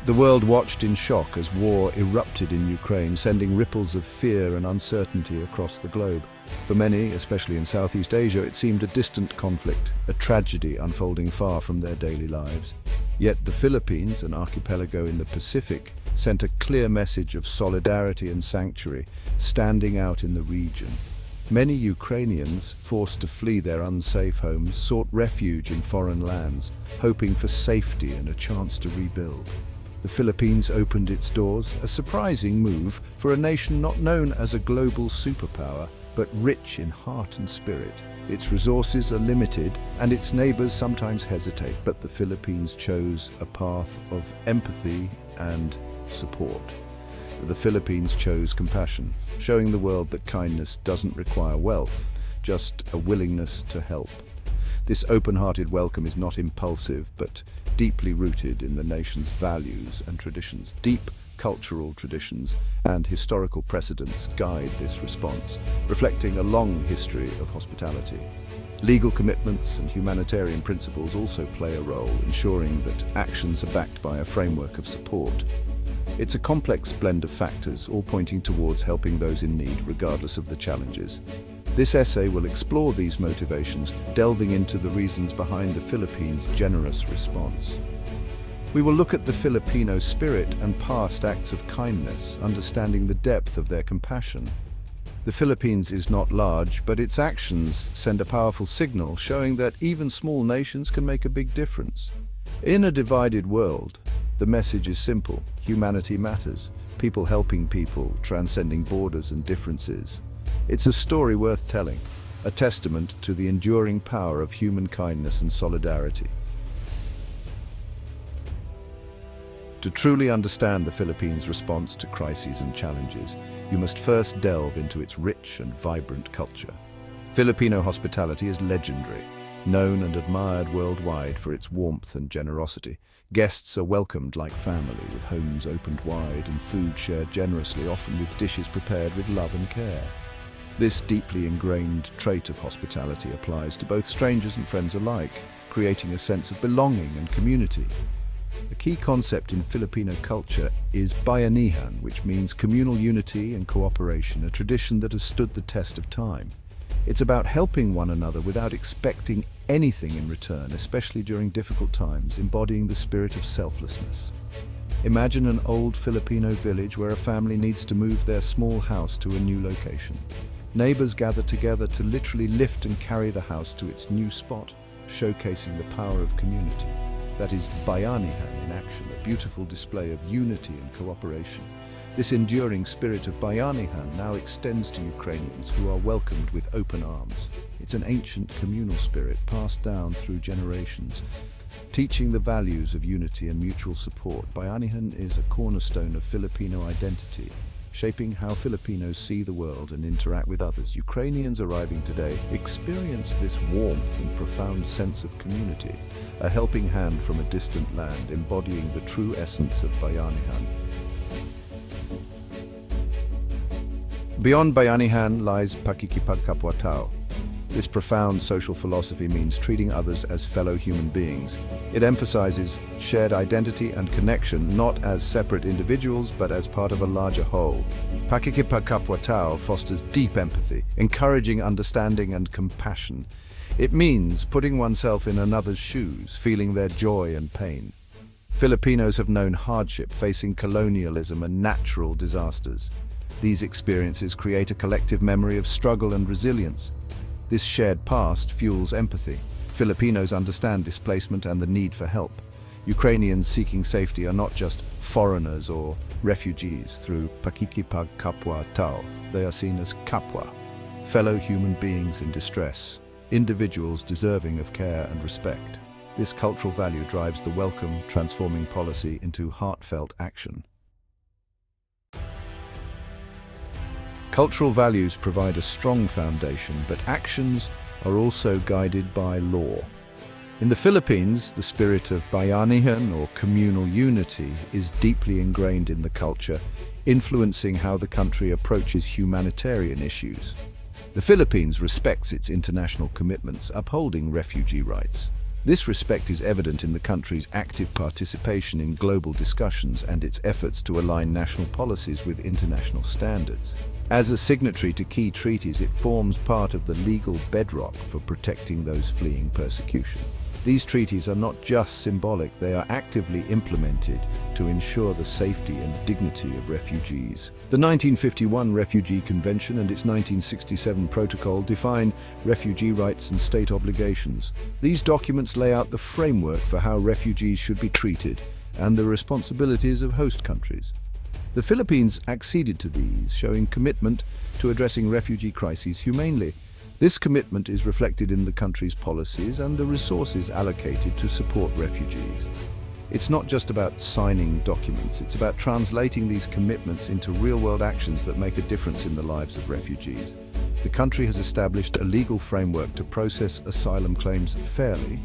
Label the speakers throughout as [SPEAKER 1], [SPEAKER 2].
[SPEAKER 1] The world watched in shock as war erupted in Ukraine, sending ripples of fear and uncertainty across the globe. For many, especially in Southeast Asia, it seemed a distant conflict, a tragedy unfolding far from their daily lives. Yet the Philippines, an archipelago in the Pacific, sent a clear message of solidarity and sanctuary, standing out in the region. Many Ukrainians, forced to flee their unsafe homes, sought refuge in foreign lands, hoping for safety and a chance to rebuild. The Philippines opened its doors, a surprising move for a nation not known as a global superpower, but rich in heart and spirit. Its resources are limited, and its neighbors sometimes hesitate, but the Philippines chose a path of empathy and support. The Philippines chose compassion, showing the world that kindness doesn't require wealth, just a willingness to help. This open-hearted welcome is not impulsive, but deeply rooted in the nation's values and traditions. Deep cultural traditions and historical precedents guide this response, reflecting a long history of hospitality. Legal commitments and humanitarian principles also play a role, ensuring that actions are backed by a framework of support. It's a complex blend of factors, all pointing towards helping those in need, regardless of the challenges. This essay will explore these motivations, delving into the reasons behind the Philippines' generous response. We will look at the Filipino spirit and past acts of kindness, understanding the depth of their compassion. The Philippines is not large, but its actions send a powerful signal, showing that even small nations can make a big difference. In a divided world, the message is simple: humanity matters. People helping people, transcending borders and differences. It's a story worth telling, a testament to the enduring power of human kindness and solidarity. To truly understand the Philippines' response to crises and challenges, you must first delve into its rich and vibrant culture. Filipino hospitality is legendary, known and admired worldwide for its warmth and generosity. Guests are welcomed like family, with homes opened wide and food shared generously, often with dishes prepared with love and care. This deeply ingrained trait of hospitality applies to both strangers and friends alike, creating a sense of belonging and community. A key concept in Filipino culture is Bayanihan, which means communal unity and cooperation, a tradition that has stood the test of time. It's about helping one another without expecting anything in return, especially during difficult times, embodying the spirit of selflessness. Imagine an old Filipino village where a family needs to move their small house to a new location. Neighbors gather together to literally lift and carry the house to its new spot, showcasing the power of community. That is Bayanihan in action, a beautiful display of unity and cooperation. This enduring spirit of Bayanihan now extends to Ukrainians, who are welcomed with open arms. It's an ancient communal spirit passed down through generations, teaching the values of unity and mutual support. Bayanihan is a cornerstone of Filipino identity, shaping how Filipinos see the world and interact with others. Ukrainians arriving today experience this warmth and profound sense of community, a helping hand from a distant land, embodying the true essence of Bayanihan. Beyond Bayanihan lies pakikipagkapwa-tao. This profound social philosophy means treating others as fellow human beings. It emphasizes shared identity and connection, not as separate individuals, but as part of a larger whole. Pakikipagkapwa-tao fosters deep empathy, encouraging understanding and compassion. It means putting oneself in another's shoes, feeling their joy and pain. Filipinos have known hardship, facing colonialism and natural disasters. These experiences create a collective memory of struggle and resilience. This shared past fuels empathy. Filipinos understand displacement and the need for help. Ukrainians seeking safety are not just foreigners or refugees. Through pakikipagkapwa-tao, they are seen as kapwa, fellow human beings in distress, individuals deserving of care and respect. This cultural value drives the welcome, transforming policy into heartfelt action. Cultural values provide a strong foundation, but actions are also guided by law. In the Philippines, the spirit of Bayanihan, or communal unity, is deeply ingrained in the culture, influencing how the country approaches humanitarian issues. The Philippines respects its international commitments, upholding refugee rights. This respect is evident in the country's active participation in global discussions and its efforts to align national policies with international standards. As a signatory to key treaties, it forms part of the legal bedrock for protecting those fleeing persecution. These treaties are not just symbolic, they are actively implemented to ensure the safety and dignity of refugees. The 1951 Refugee Convention and its 1967 Protocol define refugee rights and state obligations. These documents lay out the framework for how refugees should be treated and the responsibilities of host countries. The Philippines acceded to these, showing commitment to addressing refugee crises humanely. This commitment is reflected in the country's policies and the resources allocated to support refugees. It's not just about signing documents, it's about translating these commitments into real-world actions that make a difference in the lives of refugees. The country has established a legal framework to process asylum claims fairly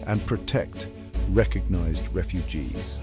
[SPEAKER 1] and protect recognized refugees.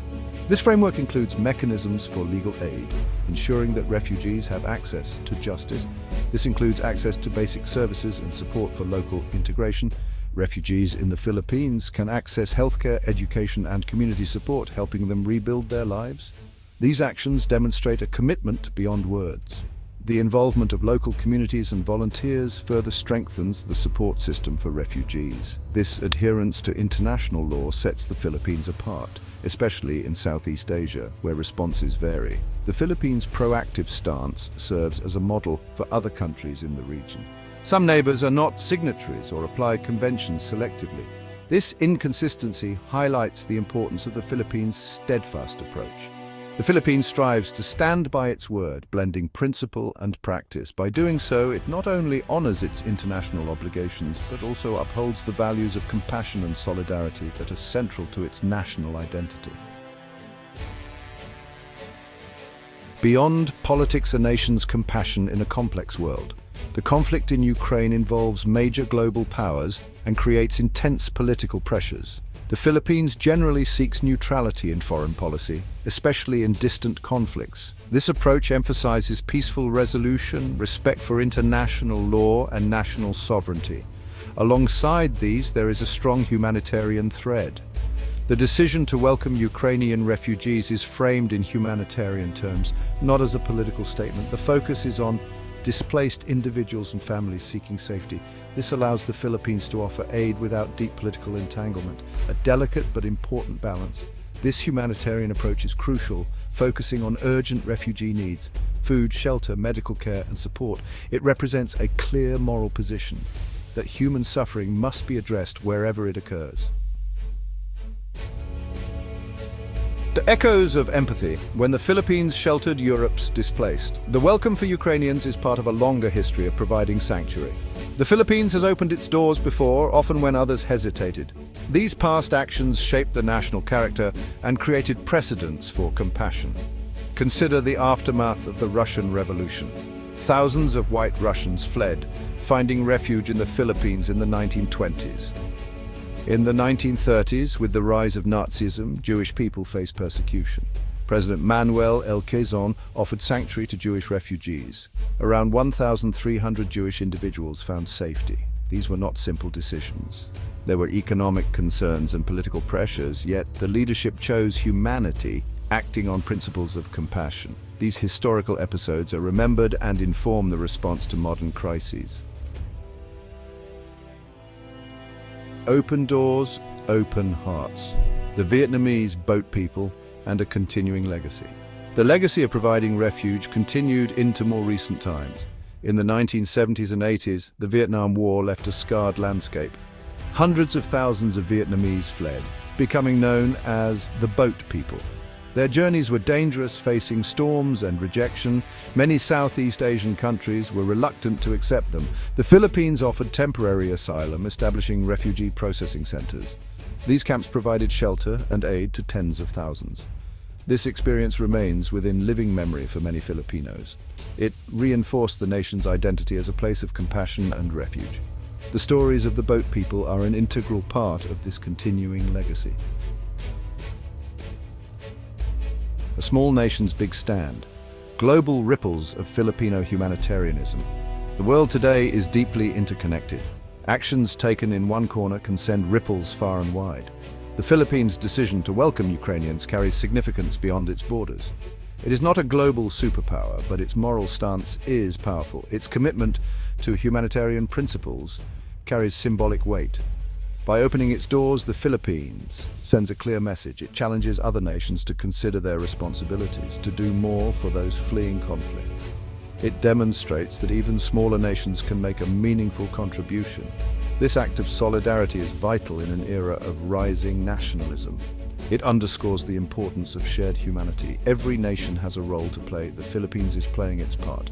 [SPEAKER 1] This framework includes mechanisms for legal aid, ensuring that refugees have access to justice. This includes access to basic services and support for local integration. Refugees in the Philippines can access healthcare, education, and community support, helping them rebuild their lives. These actions demonstrate a commitment beyond words. The involvement of local communities and volunteers further strengthens the support system for refugees. This adherence to international law sets the Philippines apart, especially in Southeast Asia, where responses vary. The Philippines' proactive stance serves as a model for other countries in the region. Some neighbors are not signatories or apply conventions selectively. This inconsistency highlights the importance of the Philippines' steadfast approach. The Philippines strives to stand by its word, blending principle and practice. By doing so, it not only honors its international obligations, but also upholds the values of compassion and solidarity that are central to its national identity. Beyond politics, a nation's compassion in a complex world. The conflict in Ukraine involves major global powers and creates intense political pressures. The Philippines generally seeks neutrality in foreign policy, especially in distant conflicts. This approach emphasizes peaceful resolution, respect for international law, and national sovereignty. Alongside these, there is a strong humanitarian thread. The decision to welcome Ukrainian refugees is framed in humanitarian terms, not as a political statement. The focus is on displaced individuals and families seeking safety. This allows the Philippines to offer aid without deep political entanglement, a delicate but important balance. This humanitarian approach is crucial, focusing on urgent refugee needs, food, shelter, medical care, and support. It represents a clear moral position that human suffering must be addressed wherever it occurs. The echoes of empathy when the Philippines sheltered Europe's displaced. The welcome for Ukrainians is part of a longer history of providing sanctuary. The Philippines has opened its doors before, often when others hesitated. These past actions shaped the national character and created precedents for compassion. Consider the aftermath of the Russian Revolution. Thousands of white Russians fled, finding refuge in the Philippines in the 1920s. In the 1930s, with the rise of Nazism, Jewish people faced persecution. President Manuel L. Quezon offered sanctuary to Jewish refugees. Around 1,300 Jewish individuals found safety. These were not simple decisions. There were economic concerns and political pressures, yet the leadership chose humanity, acting on principles of compassion. These historical episodes are remembered and inform the response to modern crises. Open doors, open hearts. The Vietnamese boat people and a continuing legacy. The legacy of providing refuge continued into more recent times. In the 1970s and 80s, the Vietnam War left a scarred landscape. Hundreds of thousands of Vietnamese fled, becoming known as the boat people. Their journeys were dangerous, facing storms and rejection. Many Southeast Asian countries were reluctant to accept them. The Philippines offered temporary asylum, establishing refugee processing centers. These camps provided shelter and aid to tens of thousands. This experience remains within living memory for many Filipinos. It reinforced the nation's identity as a place of compassion and refuge. The stories of the boat people are an integral part of this continuing legacy. A small nation's big stand. Global ripples of Filipino humanitarianism. The world today is deeply interconnected. Actions taken in one corner can send ripples far and wide. The Philippines' decision to welcome Ukrainians carries significance beyond its borders. It is not a global superpower, but its moral stance is powerful. Its commitment to humanitarian principles carries symbolic weight. By opening its doors, the Philippines sends a clear message. It challenges other nations to consider their responsibilities, to do more for those fleeing conflict. It demonstrates that even smaller nations can make a meaningful contribution. This act of solidarity is vital in an era of rising nationalism. It underscores the importance of shared humanity. Every nation has a role to play. The Philippines is playing its part.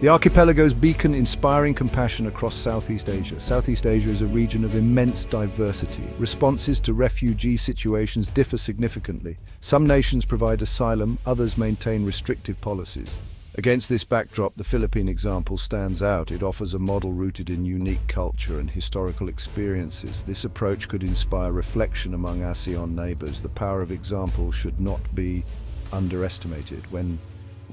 [SPEAKER 1] The archipelago's beacon, inspiring compassion across Southeast Asia. Southeast Asia is a region of immense diversity. Responses to refugee situations differ significantly. Some nations provide asylum, others maintain restrictive policies. Against this backdrop, the Philippine example stands out. It offers a model rooted in unique culture and historical experiences. This approach could inspire reflection among ASEAN neighbors. The power of example should not be underestimated. When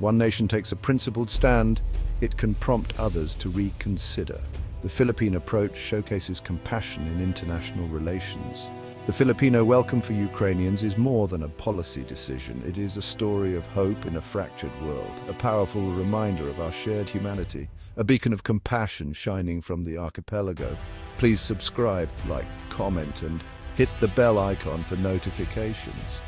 [SPEAKER 1] one nation takes a principled stand, it can prompt others to reconsider. The Philippine approach showcases compassion in international relations. The Filipino welcome for Ukrainians is more than a policy decision. It is a story of hope in a fractured world, a powerful reminder of our shared humanity, a beacon of compassion shining from the archipelago. Please subscribe, like, comment, and hit the bell icon for notifications.